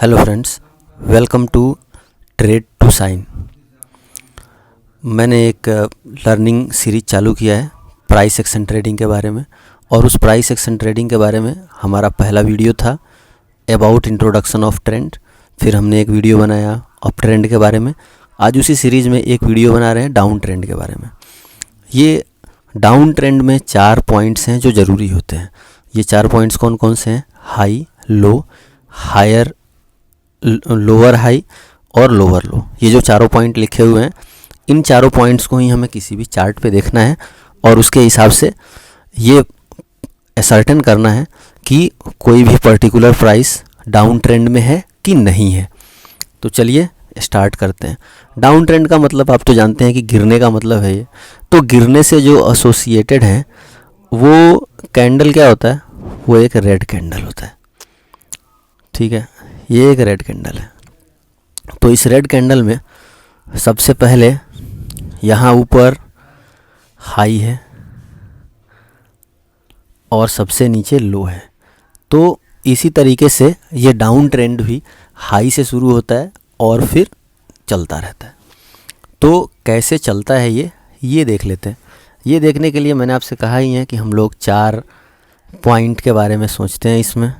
Hello friends, welcome to trade to sign. मैंने एक learning series चालू किया है प्राइस एक्शन ट्रेडिंग के बारे में, और उस प्राइस एक्शन ट्रेडिंग के बारे में हमारा पहला वीडियो था अबाउट इंट्रोडक्शन ऑफ ट्रेंड। फिर हमने एक वीडियो बनाया अप ट्रेंड के बारे में। आज उसी सीरीज़ में एक वीडियो बना रहे हैं डाउन ट्रेंड के बारे में। ये डाउन ट्रेंड में 4 पॉइंट्स हैं जो ज़रूरी होते हैं। ये 4 पॉइंट्स कौन कौन से हैं? हाई, लो, हायर, लोअर हाई और लोअर लो। ये जो चारों पॉइंट लिखे हुए हैं, इन चारों पॉइंट्स को ही हमें किसी भी चार्ट पे देखना है और उसके हिसाब से ये असर्टेन करना है कि कोई भी पर्टिकुलर प्राइस डाउन ट्रेंड में है कि नहीं है। तो चलिए स्टार्ट करते हैं। डाउन ट्रेंड का मतलब आप तो जानते हैं कि गिरने का मतलब है ये। तो गिरने से जो एसोसिएटेड है वो कैंडल क्या होता है? वो एक रेड कैंडल होता है। ठीक है, ये एक रेड कैंडल है। तो इस रेड कैंडल में सबसे पहले यहाँ ऊपर हाई है और सबसे नीचे लो है। तो इसी तरीके से ये डाउन ट्रेंड भी हाई से शुरू होता है और फिर चलता रहता है। तो कैसे चलता है ये देख लेते हैं। ये देखने के लिए मैंने आपसे कहा ही है कि हम लोग 4 पॉइंट के बारे में सोचते हैं। इसमें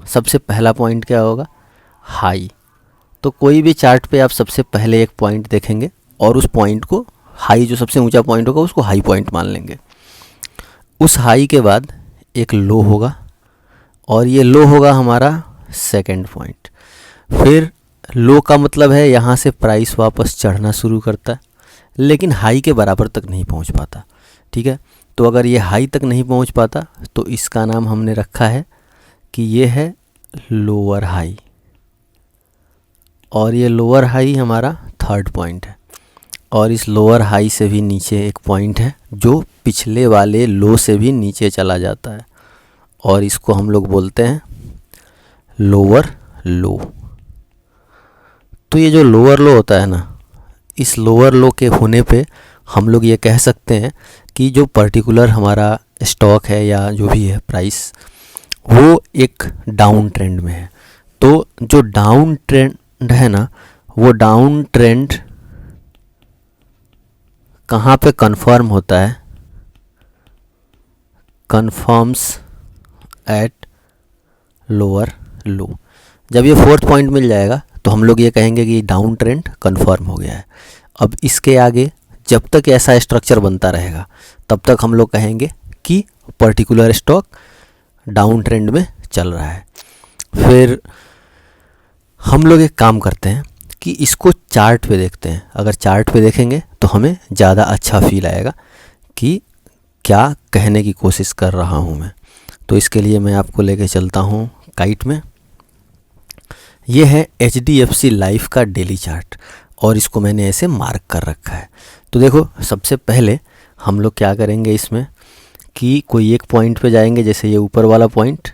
सबसे पहला पॉइंट क्या होगा? हाई। तो कोई भी चार्ट पे आप सबसे पहले एक पॉइंट देखेंगे और उस पॉइंट को हाई, जो सबसे ऊंचा पॉइंट होगा उसको हाई पॉइंट मान लेंगे। उस हाई के बाद एक लो होगा और ये लो होगा हमारा सेकंड पॉइंट। फिर लो का मतलब है यहाँ से प्राइस वापस चढ़ना शुरू करता है, लेकिन हाई के बराबर तक नहीं पहुँच पाता। ठीक है, तो अगर ये हाई तक नहीं पहुँच पाता तो इसका नाम हमने रखा है कि ये है लोअर हाई, और ये लोअर हाई हमारा थर्ड पॉइंट है। और इस लोअर हाई से भी नीचे एक पॉइंट है जो पिछले वाले लो से भी नीचे चला जाता है, और इसको हम लोग बोलते हैं लोअर लो। तो ये जो लोअर लो होता है ना, इस लोअर लो के होने पे हम लोग ये कह सकते हैं कि जो पर्टिकुलर हमारा स्टॉक है या जो भी है प्राइस, वो एक डाउन ट्रेंड में है। तो जो डाउन ट्रेंड है ना, वो डाउन ट्रेंड कहाँ पे कन्फर्म होता है? कन्फर्म्स एट लोअर लो। जब ये 4th पॉइंट मिल जाएगा तो हम लोग ये कहेंगे कि डाउन ट्रेंड कन्फर्म हो गया है। अब इसके आगे जब तक ऐसा स्ट्रक्चर बनता रहेगा तब तक हम लोग कहेंगे कि पर्टिकुलर स्टॉक डाउन ट्रेंड में चल रहा है। फिर हम लोग एक काम करते हैं कि इसको चार्ट पे देखते हैं। अगर चार्ट पे देखेंगे तो हमें ज़्यादा अच्छा फील आएगा कि क्या कहने की कोशिश कर रहा हूँ मैं। तो इसके लिए मैं आपको लेके चलता हूँ काइट में। ये है HDFC लाइफ का डेली चार्ट और इसको मैंने ऐसे मार्क कर रखा है। तो देखो, सबसे पहले हम लोग क्या करेंगे इसमें कि कोई एक पॉइंट पे जाएंगे, जैसे ये ऊपर वाला पॉइंट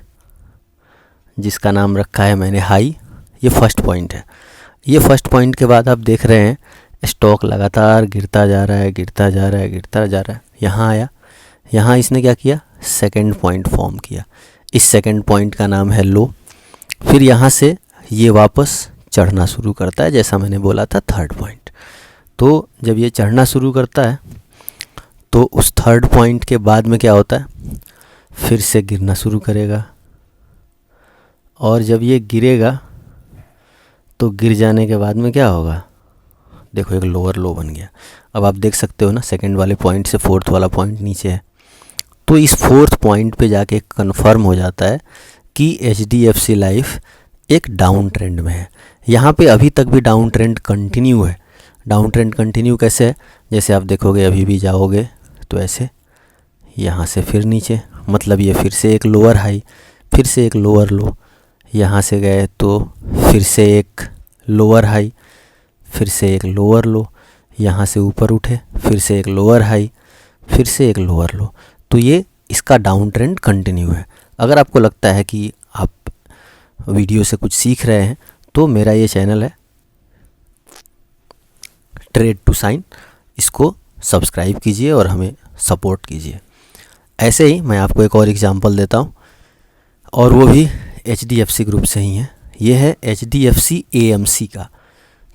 जिसका नाम रखा है मैंने हाई। ये फर्स्ट पॉइंट है। ये फर्स्ट पॉइंट के बाद आप देख रहे हैं स्टॉक लगातार गिरता जा रहा है, गिरता जा रहा है, गिरता जा रहा है। यहाँ आया, यहाँ इसने क्या किया? सेकंड पॉइंट फॉर्म किया। इस सेकंड पॉइंट का नाम है लो। फिर यहाँ से ये वापस चढ़ना शुरू करता है, जैसा मैंने बोला था थर्ड पॉइंट। तो जब ये चढ़ना शुरू करता है तो उस थर्ड पॉइंट के बाद में क्या होता है? फिर से गिरना शुरू करेगा, और जब ये गिरेगा तो गिर जाने के बाद में क्या होगा? देखो, एक लोअर लो बन गया। अब आप देख सकते हो ना, सेकंड वाले पॉइंट से 4th वाला पॉइंट नीचे है। तो इस 4th पॉइंट पे जाके कंफर्म हो जाता है कि HDFC लाइफ एक डाउन ट्रेंड में है। यहाँ पे अभी तक भी डाउन ट्रेंड कंटिन्यू है। डाउन ट्रेंड कंटिन्यू कैसे है? जैसे आप देखोगे, अभी भी जाओगे तो ऐसे यहाँ से फिर नीचे, मतलब ये फिर से एक लोअर हाई, फिर से एक लोअर लो। यहाँ से गए तो फिर से एक लोअर हाई, फिर से एक लोअर लो। यहाँ से ऊपर उठे, फिर से एक लोअर हाई, फिर से एक लोअर लो। तो ये इसका डाउन ट्रेंड कंटिन्यू है। अगर आपको लगता है कि आप वीडियो से कुछ सीख रहे हैं तो मेरा ये चैनल है ट्रेड टू साइन, इसको सब्सक्राइब कीजिए और हमें सपोर्ट कीजिए। ऐसे ही मैं आपको एक और एग्जांपल देता हूँ, और वो भी HDFC ग्रुप से ही है। ये है HDFC AMC का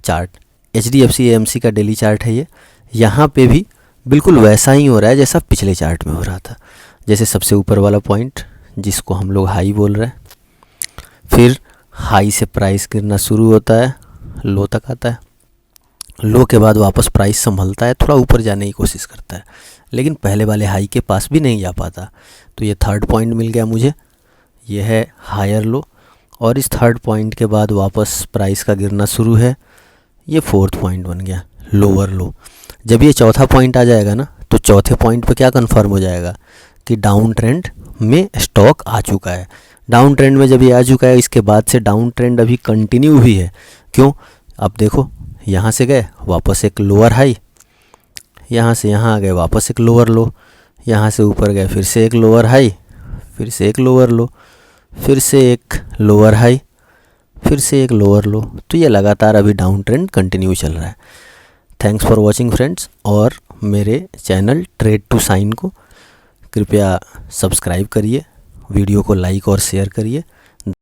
चार्ट। HDFC AMC का डेली चार्ट है ये। यहाँ पे भी बिल्कुल वैसा ही हो रहा है जैसा पिछले चार्ट में हो रहा था। जैसे सबसे ऊपर वाला पॉइंट जिसको हम लोग हाई बोल रहे हैं, फिर हाई से प्राइस गिरना शुरू होता है, लो तक आता है, लो के बाद वापस प्राइस संभलता है, थोड़ा ऊपर जाने की कोशिश करता है, लेकिन पहले वाले हाई के पास भी नहीं जा पाता। तो ये थर्ड पॉइंट मिल गया मुझे, ये है हायर लो। और इस थर्ड पॉइंट के बाद वापस प्राइस का गिरना शुरू है, ये फोर्थ पॉइंट बन गया लोअर लो। जब ये चौथा पॉइंट आ जाएगा ना, तो चौथे पॉइंट पे क्या कंफर्म हो जाएगा कि डाउन ट्रेंड में स्टॉक आ चुका है। डाउन ट्रेंड में जब ये आ चुका है, इसके बाद से डाउन ट्रेंड अभी कंटिन्यू भी है। क्यों? अब देखो, यहाँ से गए वापस एक लोअर हाई, यहाँ से यहाँ आ गए वापस एक लोअर लो, यहाँ से ऊपर गए फिर से एक लोअर हाई, फिर से एक लोअर लो, फिर से एक लोअर हाई, फिर से एक लोअर लो। तो ये लगातार अभी डाउन ट्रेंड कंटिन्यू चल रहा है। थैंक्स फॉर वॉचिंग फ्रेंड्स, और मेरे चैनल ट्रेड टू साइन को कृपया सब्सक्राइब करिए, वीडियो को लाइक और शेयर करिए।